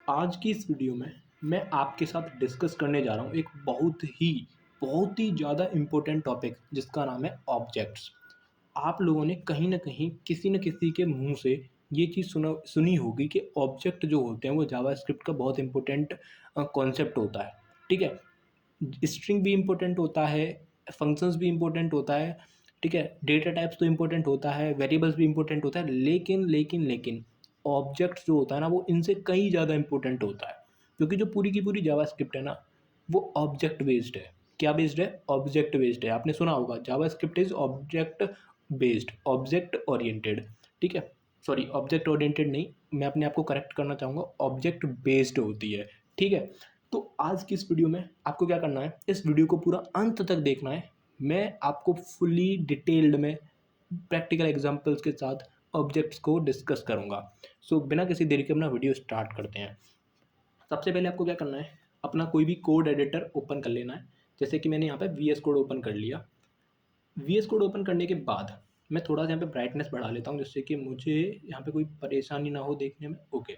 आज की इस वीडियो में मैं आपके साथ डिस्कस करने जा रहा हूँ एक बहुत ही ज़्यादा इम्पोर्टेंट टॉपिक जिसका नाम है ऑब्जेक्ट्स। आप लोगों ने कहीं न कहीं किसी न किसी के मुँह से ये चीज़ सुनी होगी कि ऑब्जेक्ट जो होते हैं वो जावास्क्रिप्ट का बहुत इम्पोर्टेंट कॉन्सेप्ट होता है, ठीक है? स्ट्रिंग भी इम्पोर्टेंट होता है, फंक्शंस भी इम्पोर्टेंट होता है, ठीक है? डेटा टाइप्स तो इम्पोर्टेंट होता है, वेरिएबल्स भी इम्पोर्टेंट होता है, लेकिन ऑब्जेक्ट्स जो होता है ना वो इनसे कहीं ज़्यादा इम्पोर्टेंट होता है। क्योंकि जो पूरी की पूरी जावास्क्रिप्ट है ना, वो ऑब्जेक्ट बेस्ड है। क्या बेस्ड है? ऑब्जेक्ट बेस्ड है। आपने सुना होगा JavaScript is object based, object oriented, ठीक है? सॉरी, ऑब्जेक्ट ओरिएंटेड नहीं, मैं अपने आप को करेक्ट करना चाहूँगा, ऑब्जेक्ट बेस्ड होती है, ठीक है? तो आज की इस वीडियो में आपको क्या करना है, इस वीडियो को पूरा अंत तक देखना है। मैं आपको फुली डिटेल्ड में प्रैक्टिकल एग्जांपल्स के साथ ऑब्जेक्ट्स को डिस्कस करूँगा। सो बिना किसी देरी के अपना वीडियो स्टार्ट करते हैं। सबसे पहले आपको क्या करना है, अपना कोई भी कोड एडिटर ओपन कर लेना है। जैसे कि मैंने यहाँ पे वीएस कोड ओपन कर लिया। वीएस कोड ओपन करने के बाद मैं थोड़ा सा यहाँ पे ब्राइटनेस बढ़ा लेता हूँ जिससे कि मुझे यहाँ पे कोई परेशानी ना हो देखने में। ओके,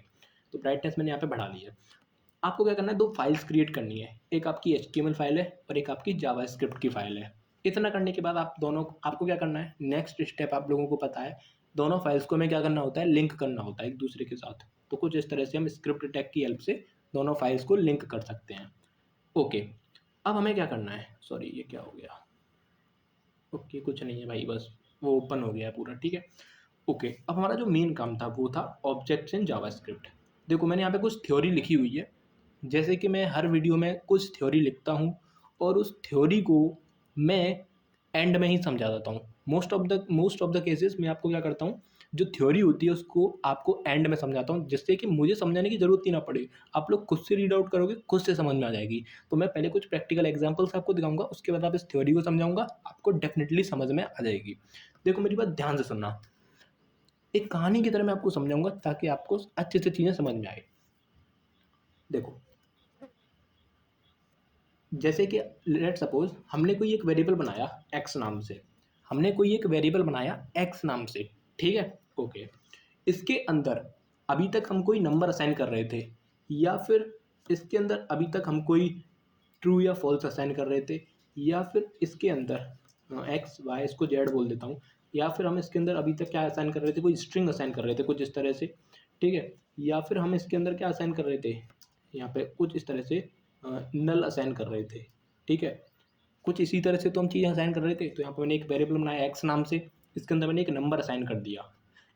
तो ब्राइटनेस मैंने यहाँ पे बढ़ा ली है। आपको क्या करना है, 2 फाइल्स क्रिएट करनी है। एक आपकी एचटीएमएल फाइल है और एक आपकी जावास्क्रिप्ट की फाइल है। इतना करने के बाद आपको क्या करना है, नेक्स्ट स्टेप आप लोगों को पता है, दोनों फाइल्स को हमें क्या करना होता है, लिंक करना होता है एक दूसरे के साथ। तो कुछ इस तरह से हम स्क्रिप्ट टैग की हेल्प से दोनों फाइल्स को लिंक कर सकते हैं। ओके, अब हमें क्या करना है, सॉरी ये क्या हो गया। ओके, कुछ नहीं है भाई, बस वो ओपन हो गया है पूरा, ठीक है। ओके, अब हमारा जो मेन काम था वो था ऑब्जेक्ट्स इन जावास्क्रिप्ट। देखो मैंने यहाँ पे कुछ थ्योरी लिखी हुई है। जैसे कि मैं हर वीडियो में कुछ थ्योरी लिखता हूँ और उस थ्योरी को मैं एंड में ही समझा देता हूँ। मोस्ट ऑफ द केसेस मैं आपको क्या करता हूँ, जो थ्योरी होती है उसको आपको एंड में समझाता हूँ जिससे कि मुझे समझाने की ज़रूरत ही ना पड़े। आप लोग खुद से रीड आउट करोगे, खुद से समझ में आ जाएगी। तो मैं पहले कुछ प्रैक्टिकल एग्जांपल्स आपको दिखाऊंगा, उसके बाद आप इस थ्योरी को समझाऊंगा, आपको डेफिनेटली समझ में आ जाएगी। देखो मेरी बात ध्यान से सुनना, एक कहानी की तरह मैं आपको समझाऊंगा ताकि आपको अच्छे से चीज़ें समझ में आए। देखो, जैसे कि लेट सपोज हमने कोई एक वेरिएबल बनाया एक्स नाम से, ठीक है। ओके, इसके अंदर अभी तक हम कोई नंबर असाइन कर रहे थे, या फिर इसके अंदर अभी तक हम कोई ट्रू या फॉल्स असाइन कर रहे थे, या फिर इसके अंदर एक्स वाई, इसको जेड बोल देता हूँ, या फिर हम इसके अंदर अभी तक क्या असाइन कर रहे थे, कोई स्ट्रिंग असाइन कर रहे थे कुछ इस तरह से, ठीक है। या फिर हम इसके अंदर क्या असाइन कर रहे थे, यहाँ पे कुछ इस तरह से नल असाइन कर रहे थे, ठीक है। कुछ इसी तरह से तो हम चीज़ें असाइन कर रहे थे। तो यहाँ पर मैंने एक वेरिएबल बनाया एक्स नाम से, इसके अंदर मैंने एक नंबर असाइन कर दिया,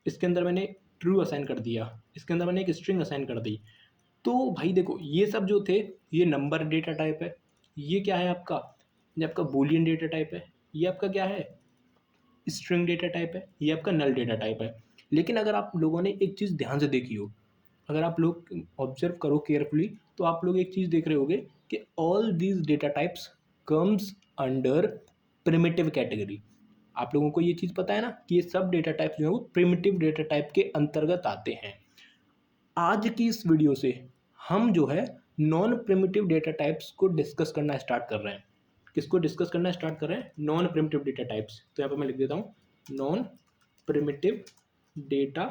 इसके अंदर मैंने ट्रू असाइन कर दिया, इसके अंदर मैंने एक स्ट्रिंग असाइन कर दी। तो भाई देखो ये सब जो थे, ये नंबर डेटा टाइप है, ये क्या है आपका, ये आपका बूलियन डेटा टाइप है, ये आपका क्या है, स्ट्रिंग डेटा टाइप है, ये आपका नल डेटा टाइप है। लेकिन अगर आप लोगों ने एक चीज़ ध्यान से देखी हो, अगर आप लोग ऑब्जर्व करो केयरफुली, तो आप लोग एक चीज़ देख रहे होगे कि all these data types comes under primitive category. आप लोगों को ये चीज़ पता है ना कि ये सब डेटा टाइप्स जो है वो प्रिमिटिव डेटा टाइप के अंतर्गत आते हैं। आज की इस वीडियो से हम जो है नॉन प्रिमिटिव डेटा टाइप्स को डिस्कस करना स्टार्ट कर रहे हैं। किसको डिस्कस करना स्टार्ट कर रहे हैं, नॉन प्रिमिटिव डेटा टाइप्स। तो यहाँ पर मैं लिख देता हूँ नॉन प्रिमिटिव डेटा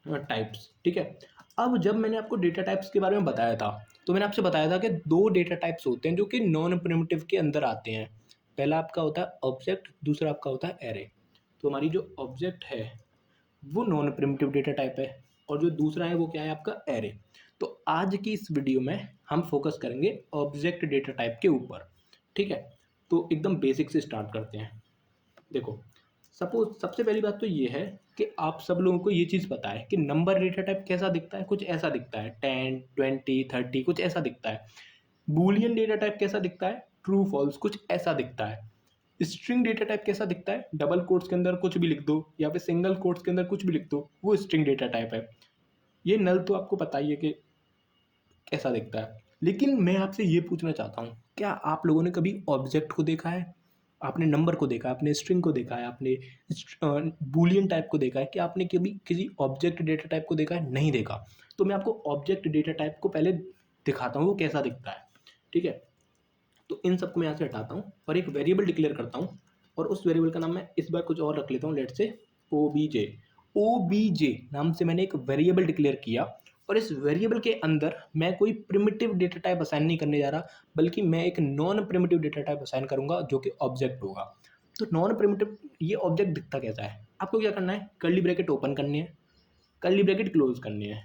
टाइप्स, ठीक है। अब जब मैंने आपको डेटा टाइप्स के बारे में बताया था, तो मैंने आपसे बताया था कि 2 डेटा टाइप्स होते हैं जो कि नॉन प्रिमिटिव के अंदर आते हैं। पहला आपका होता है ऑब्जेक्ट, दूसरा आपका होता है एरे। तो हमारी जो ऑब्जेक्ट है वो नॉन प्रिमिटिव डेटा टाइप है, और जो दूसरा है वो क्या है आपका एरे। तो आज की इस वीडियो में हम फोकस करेंगे ऑब्जेक्ट डेटा टाइप के ऊपर, ठीक है। तो एकदम बेसिक से स्टार्ट करते हैं। देखो, सपोज सबसे पहली बात तो ये है कि आप सब लोगों को ये चीज़ पता है कि नंबर डेटा टाइप कैसा दिखता है, कुछ ऐसा दिखता है, 10 20 30 कुछ ऐसा दिखता है। बूलियन डेटा टाइप कैसा दिखता है, ट्रू फॉल्स कुछ ऐसा दिखता है। स्ट्रिंग डेटा टाइप कैसा दिखता है, डबल कोट्स के अंदर कुछ भी लिख दो या फिर सिंगल कोट्स के अंदर कुछ भी लिख दो, वो स्ट्रिंग डेटा टाइप है। ये नल तो आपको पता ही है कि कैसा दिखता है। लेकिन मैं आपसे ये पूछना चाहता हूँ, क्या आप लोगों ने कभी ऑब्जेक्ट को देखा है, आपने नंबर को देखा है, आपने स्ट्रिंग को देखा है, आपने बूलियन टाइप को देखा है, कि आपने कभी किसी ऑब्जेक्ट डेटा टाइप को देखा है? नहीं देखा। तो मैं आपको ऑब्जेक्ट डेटा टाइप को पहले दिखाता हूँ वो कैसा दिखता है, ठीक है। तो इन सबको मैं यहाँ से हटाता हूँ और एक वेरिएबल डिक्लेयर करता हूँ, और उस वेरिएबल का नाम मैं इस बार कुछ और रख लेता हूँ, लेट से OBJ। OBJ नाम से मैंने एक वेरिएबल डिक्लेयर किया, और इस वेरिएबल के अंदर मैं कोई प्रिमिटिव डेटा टाइप असाइन नहीं करने जा रहा, बल्कि मैं एक non primitive data type assign करूंगा जो कि ऑब्जेक्ट होगा। तो नॉन प्रिमिटिव ये ऑब्जेक्ट दिखता कैसा है, आपको क्या करना है, कर्ली ब्रैकेट ओपन करनी है, कर्ली ब्रैकेट क्लोज करनी है।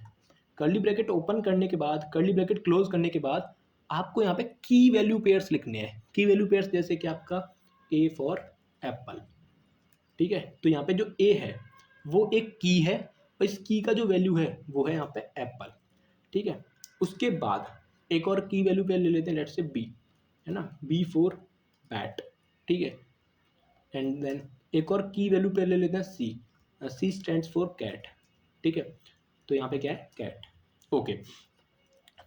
कर्ली ब्रैकेट ओपन करने के बाद, कर्ली ब्रैकेट क्लोज करने के बाद आपको यहाँ पे की वैल्यू पेयर्स लिखने हैं। की वैल्यू पेयर्स जैसे कि आपका ए फॉर एप्पल, ठीक है। तो यहाँ पे जो ए है वो एक की है, और इस की का जो वैल्यू है वो है यहाँ पे एप्पल, ठीक है। उसके बाद एक और की वैल्यू पेयर ले लेते हैं, लेट्स से बी, है ना, बी फॉर बैट, ठीक है। एंड देन एक और की वैल्यू पेयर ले लेते हैं सी, सी स्टैंड्स फॉर कैट, ठीक है। तो यहाँ पे क्या है, कैट, ओके।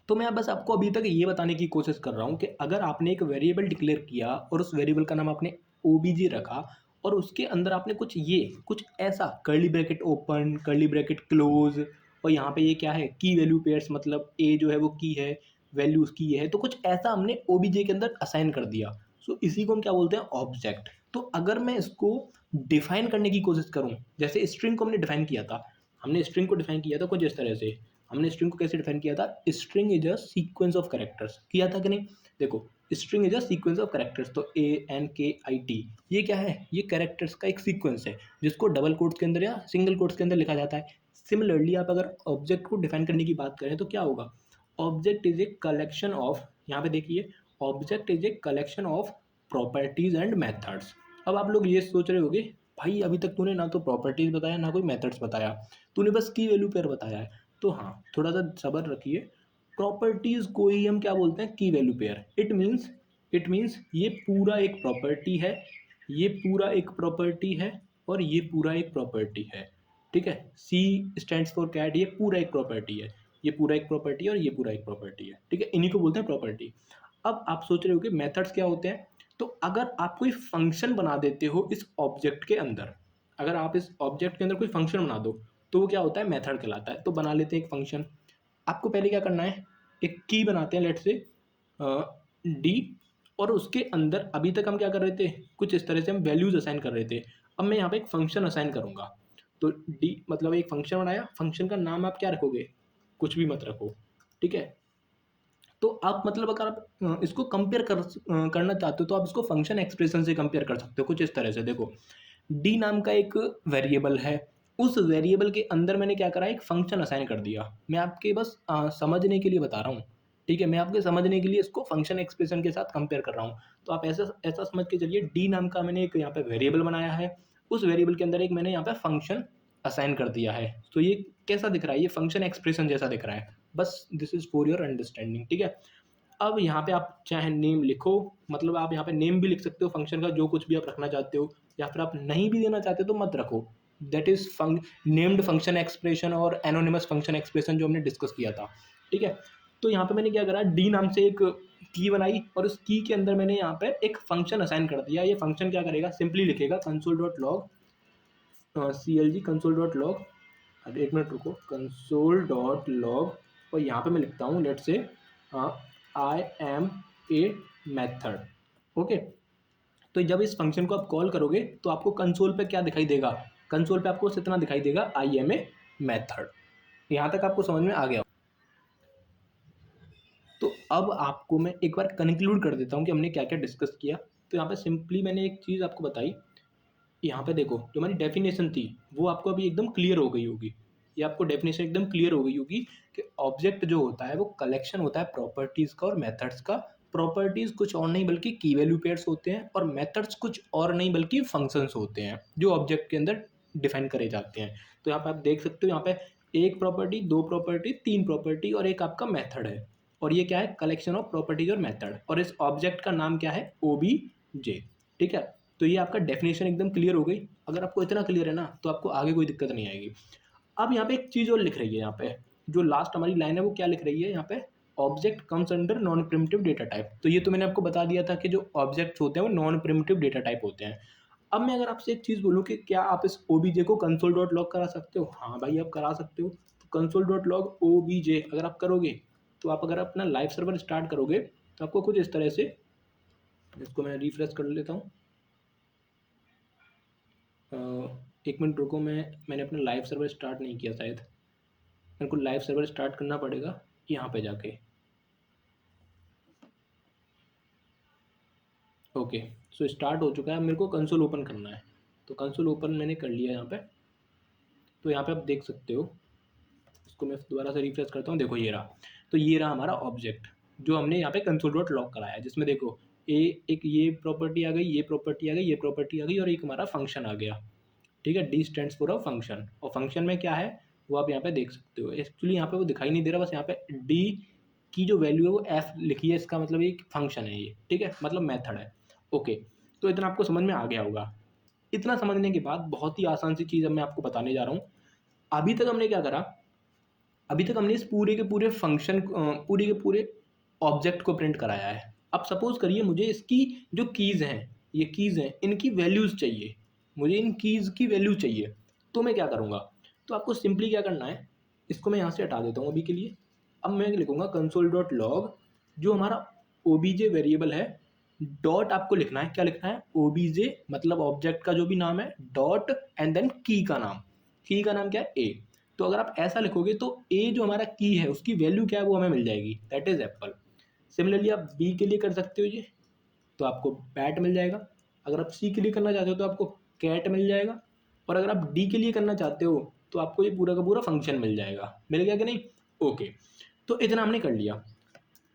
तो मैं बस आपको अभी तक ये बताने की कोशिश कर रहा हूँ कि अगर आपने एक वेरिएबल डिक्लेयर किया और उस वेरिएबल का नाम आपने ओबीजे रखा, और उसके अंदर आपने कुछ ऐसा curly bracket open, curly bracket close, और यहाँ पे ये क्या है, की वैल्यू पेयर्स, मतलब ए जो है वो की है, वैल्यू उसकी ये है, तो कुछ ऐसा हमने ओबीजे के अंदर असाइन कर दिया। सो इसी को हम क्या बोलते हैं, ऑब्जेक्ट। तो अगर मैं इसको डिफाइन करने की कोशिश करूँ, जैसे स्ट्रिंग को हमने डिफाइन किया था, हमने स्ट्रिंग को डिफाइन किया था कुछ इस तरह से। हमने स्ट्रिंग को कैसे डिफाइन किया था, string is a sequence of characters, किया था कि नहीं। देखो, string is a sequence of characters, तो ANKIT ये क्या है, ये कैरेक्टर्स का एक सीक्वेंस है जिसको डबल कोट्स के अंदर या सिंगल कोट्स के अंदर लिखा जाता है। सिमिलरली आप अगर ऑब्जेक्ट को डिफाइन करने की बात करें तो क्या होगा, object is a collection of, यहाँ पे देखिए, object is a collection of properties and methods. अब आप लोग ये सोच रहे होगे, भाई अभी तक तूने ना तो प्रॉपर्टीज बताया ना कोई मेथड्स बताया, तूने बस की वैल्यू पेयर बताया है। तो हाँ, थोड़ा सा सब्र रखिए। प्रॉपर्टीज को ही हम क्या बोलते हैं, की वैल्यू पेयर। इट मीन्स ये पूरा एक प्रॉपर्टी है, ये पूरा एक प्रॉपर्टी है, और ये पूरा एक प्रॉपर्टी है, ठीक है। सी स्टैंड्स फॉर कैट, ये पूरा एक प्रॉपर्टी है, ये पूरा एक प्रॉपर्टी है, और ये पूरा एक प्रॉपर्टी है, ठीक है। इन्हीं को बोलते हैं प्रॉपर्टी। अब आप सोच रहे हो कि मेथड्स क्या होते हैं। तो अगर आप कोई फंक्शन बना देते हो इस ऑब्जेक्ट के अंदर, अगर आप इस ऑब्जेक्ट के अंदर कोई फंक्शन बना दो, तो वो क्या होता है, मेथड कहलाता है। तो बना लेते हैं एक फंक्शन। आपको पहले क्या करना है, एक की बनाते हैं, लेट से डी, और उसके अंदर अभी तक हम क्या कर रहे थे, कुछ इस तरह से हम वैल्यूज असाइन कर रहे थे। अब मैं यहाँ पे एक फंक्शन असाइन करूँगा। तो डी मतलब एक फंक्शन बनाया, फंक्शन का नाम आप क्या रखोगे, कुछ भी मत रखो, ठीक है। तो आप मतलब अगर आप इसको कंपेयर करना चाहते हो, तो आप इसको फंक्शन एक्सप्रेशन से कंपेयर कर सकते हो कुछ इस तरह से। देखो, डी नाम का एक वेरिएबल है, उस वेरिएबल के अंदर मैंने क्या करा, एक फंक्शन असाइन कर दिया। मैं आपके बस समझने के लिए बता रहा हूँ, ठीक है। मैं आपके समझने के लिए इसको फंक्शन एक्सप्रेशन के साथ कंपेयर कर रहा हूँ। तो आप ऐसा ऐसा समझ के चलिए, डी नाम का मैंने एक यहाँ पे वेरिएबल बनाया है, उस वेरिएबल के अंदर एक मैंने यहाँ पे फंक्शन असाइन कर दिया है। तो ये कैसा दिख रहा है, ये फंक्शन एक्सप्रेशन जैसा दिख रहा है। बस this is for your understanding, ठीक है। अब यहाँ पे आप चाहे नेम लिखो, मतलब आप यहाँ पे नेम भी लिख सकते हो फंक्शन का, जो कुछ भी आप रखना चाहते हो, या फिर आप नहीं भी देना चाहते तो मत रखो। That is named function expression और एनोनिमस फंक्शन एक्सप्रेशन जो हमने डिस्कस किया था, ठीक है। तो यहाँ पे मैंने क्या करा, डी नाम से एक की बनाई, और उस की के अंदर मैंने यहाँ पे एक फंक्शन असाइन कर दिया। ये फंक्शन क्या करेगा, सिंपली लिखेगा console dot log, CLG console dot log, अब एक मिनट रुको, कंसोल डॉट लॉग, और यहाँ पे मैं लिखता हूँ, let say I am a method, okay. तो जब इस फंक्शन को आप कॉल करोगे तो आपको कंसोल पे क्या दिखाई देगा, कंसोल पे आपको बस इतना दिखाई देगा, आई एम ए मेथड। यहाँ तक आपको समझ में आ गया। तो अब आपको मैं एक बार कंक्लूड कर देता हूँ कि हमने क्या क्या डिस्कस किया। तो यहाँ पे सिंपली मैंने एक चीज़ आपको बताई, यहाँ पे देखो, जो हमारी डेफिनेशन थी वो आपको अभी एकदम क्लियर हो गई होगी। ये आपको डेफिनेशन एकदम क्लियर हो गई होगी कि ऑब्जेक्ट जो होता है वो कलेक्शन होता है प्रॉपर्टीज़ का और मेथड्स का। प्रॉपर्टीज़ कुछ और नहीं बल्कि की वैल्यू पेयर्स होते हैं, और मेथड्स कुछ और नहीं बल्कि फंक्शंस होते हैं जो ऑब्जेक्ट के अंदर डिफाइन करे जाते हैं। तो यहाँ पे आप देख सकते हो, यहाँ पे एक प्रॉपर्टी, दो प्रॉपर्टी, तीन प्रॉपर्टी, और एक आपका मेथड है। और ये क्या है, कलेक्शन ऑफ प्रॉपर्टीज और मेथड, और इस ऑब्जेक्ट का नाम क्या है, OBJ, ठीक है। तो ये आपका डेफिनेशन एकदम क्लियर हो गई। अगर आपको इतना क्लियर है ना, तो आपको आगे कोई दिक्कत नहीं आएगी। अब यहाँ पे एक चीज़ और लिख रही है, यहाँ पे जो लास्ट हमारी लाइन है वो क्या लिख रही है, यहाँ पे object comes under non primitive data type. तो ये तो मैंने आपको बता दिया था कि जो ऑब्जेक्ट्स होते हैं वो नॉन प्रिमिटिव डेटा टाइप होते हैं। अब मैं अगर आपसे एक चीज़ बोलूँ कि क्या आप इस OBJ को कंसोल डॉट लॉग करा सकते हो, हाँ भाई आप करा सकते हो। तो कंसोल डॉट लॉग OBJ अगर आप करोगे, तो आप अगर अपना लाइव सर्वर स्टार्ट करोगे, तो आपको कुछ इस तरह से, इसको मैं रिफ्रेश कर लेता हूँ, एक मिनट रुको, मैंने अपना लाइव सर्वर स्टार्ट नहीं किया शायद। मेरे को लाइव सर्वर स्टार्ट करना पड़ेगा यहाँ पे जाके। ओके, सो स्टार्ट हो चुका है। मेरे को कंसोल ओपन करना है, तो कंसोल ओपन मैंने कर लिया यहाँ पे। तो यहाँ पे आप देख सकते हो, इसको मैं दोबारा से रिफ्रेश करता हूँ। देखो ये रहा, तो ये रहा हमारा ऑब्जेक्ट जो हमने यहाँ पे कंसोल डॉट लॉग कराया है, जिसमें देखो एक ये प्रॉपर्टी आ गई, ये प्रॉपर्टी आ गई, ये प्रॉपर्टी आ गई, और एक हमारा फंक्शन आ गया। ठीक है, D stands for a function, और फंक्शन में क्या है वो आप यहाँ पे देख सकते हो। एक्चुअली यहाँ पे वो दिखाई नहीं दे रहा, बस यहाँ पे डी की जो वैल्यू है वो एफ लिखी है, इसका मतलब एक फंक्शन है ये। ठीक है, मतलब मेथड है। ओके, तो इतना आपको समझ में आ गया होगा। इतना समझने के बाद बहुत ही आसान सी चीज़ अब मैं आपको बताने जा रहा हूँ। अभी तक हमने क्या करा, अभी तक हमने इस पूरे के पूरे फंक्शन पूरे के पूरे ऑब्जेक्ट को प्रिंट कराया है। अब सपोज करिए मुझे इसकी जो कीज़ हैं, ये कीज़ हैं, इनकी वैल्यूज़ चाहिए, मुझे इन कीज़ की वैल्यू चाहिए। तो मैं क्या करूँगा, तो आपको सिंपली क्या करना है, इसको मैं यहाँ से हटा देता हूँ अभी के लिए। अब मैं लिखूँगा कंसोल डॉट लॉग, जो हमारा ओबीजे वेरिएबल है, डॉट आपको लिखना है, क्या लिखना है, ओबीजे मतलब ऑब्जेक्ट का जो भी नाम है, डॉट एंड देन की का नाम, की का नाम क्या है, ए। तो अगर आप ऐसा लिखोगे तो ए जो हमारा की है उसकी वैल्यू क्या है वो हमें मिल जाएगी, दैट इज एप्पल। सिमिलरली आप बी के लिए कर सकते हो ये, तो आपको बैट मिल जाएगा। अगर आप सी के लिए करना चाहते हो तो आपको कैट मिल जाएगा। और अगर आप डी के लिए करना चाहते हो तो आपको ये पूरा का पूरा फंक्शन मिल जाएगा। मिल गया कि नहीं? ओके, तो इतना हमने कर लिया।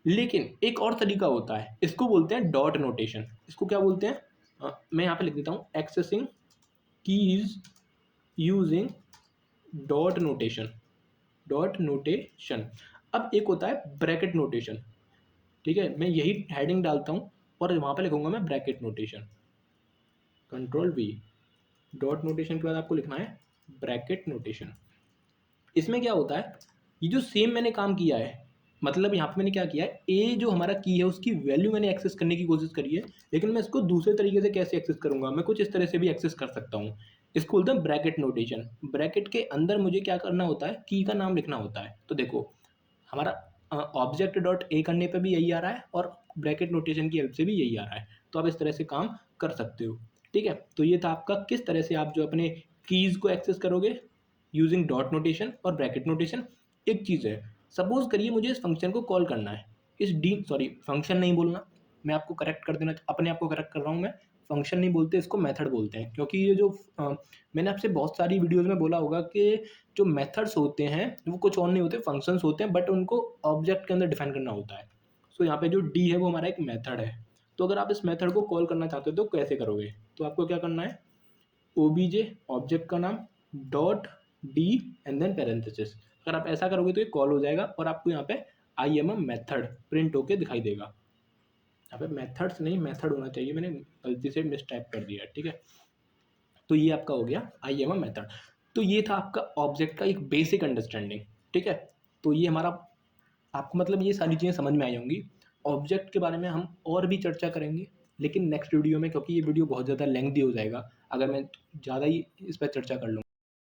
लेकिन एक और तरीका होता है, इसको बोलते हैं डॉट नोटेशन। इसको क्या बोलते हैं, मैं यहाँ पे लिख देता हूँ, accessing keys using dot notation. Dot notation. अब एक होता है ब्रैकेट नोटेशन। ठीक है, मैं यही हेडिंग डालता हूँ और वहाँ पे लिखूंगा मैं bracket notation, control we. Dot notation के बाद आपको लिखना है ब्रैकेट नोटेशन। इसमें क्या होता है, ये जो सेम मैंने काम किया है, मतलब यहाँ पे मैंने क्या किया है, ए जो हमारा की है उसकी वैल्यू मैंने एक्सेस करने की कोशिश करी है, लेकिन मैं इसको दूसरे तरीके से कैसे एक्सेस करूँगा, मैं कुछ इस तरह से भी एक्सेस कर सकता हूँ। इसको बोलते हैं ब्रैकेट नोटेशन। ब्रैकेट के अंदर मुझे क्या करना होता है, की का नाम लिखना होता है। तो देखो हमारा ऑब्जेक्ट डॉट ए करने पे भी यही आ रहा है और ब्रैकेट नोटेशन की हेल्प से भी यही आ रहा है। तो आप इस तरह से काम कर सकते हो। ठीक है, तो ये था आपका किस तरह से आप जो अपने कीज़ को एक्सेस करोगे यूजिंग डॉट नोटेशन और ब्रैकेट नोटेशन। एक चीज़ है, सपोज करिए मुझे इस फंक्शन को कॉल करना है, इस डी सॉरी फंक्शन नहीं बोलना, मैं आपको करेक्ट कर देना, अपने आप को करेक्ट कर रहा हूँ मैं। फंक्शन नहीं बोलते, इसको मेथड बोलते हैं, क्योंकि ये जो मैंने आपसे बहुत सारी वीडियोज़ में बोला होगा कि जो मेथड्स होते हैं वो कुछ और नहीं होते, फंक्शंस होते हैं, बट उनको ऑब्जेक्ट के अंदर डिफाइन करना होता है। सो यहाँ पे जो डी है वो हमारा एक मेथड है। तो अगर आप इस मेथड को कॉल करना चाहते हो तो कैसे करोगे, तो आपको क्या करना है, ओबीजे ऑब्जेक्ट का नाम dot D and then parenthesis. अगर आप ऐसा करोगे तो ये कॉल हो जाएगा और आपको यहाँ पे I am a method print होके दिखाई देगा। यहाँ पे मेथड्स नहीं मेथड होना चाहिए, मैंने गलती से मिसटाइप कर दिया। ठीक है, तो ये आपका हो गया आई एम अ मेथड। तो ये था आपका ऑब्जेक्ट का एक बेसिक अंडरस्टैंडिंग। ठीक है, तो ये हमारा आपको मतलब ये सारी चीज़ें समझ में आई होंगी। ऑब्जेक्ट के बारे में हम और भी चर्चा करेंगे, लेकिन नेक्स्ट वीडियो में, क्योंकि ये वीडियो बहुत ज़्यादा लेंथी हो जाएगा अगर मैं ज़्यादा ही इस पर चर्चा कर लूँगा।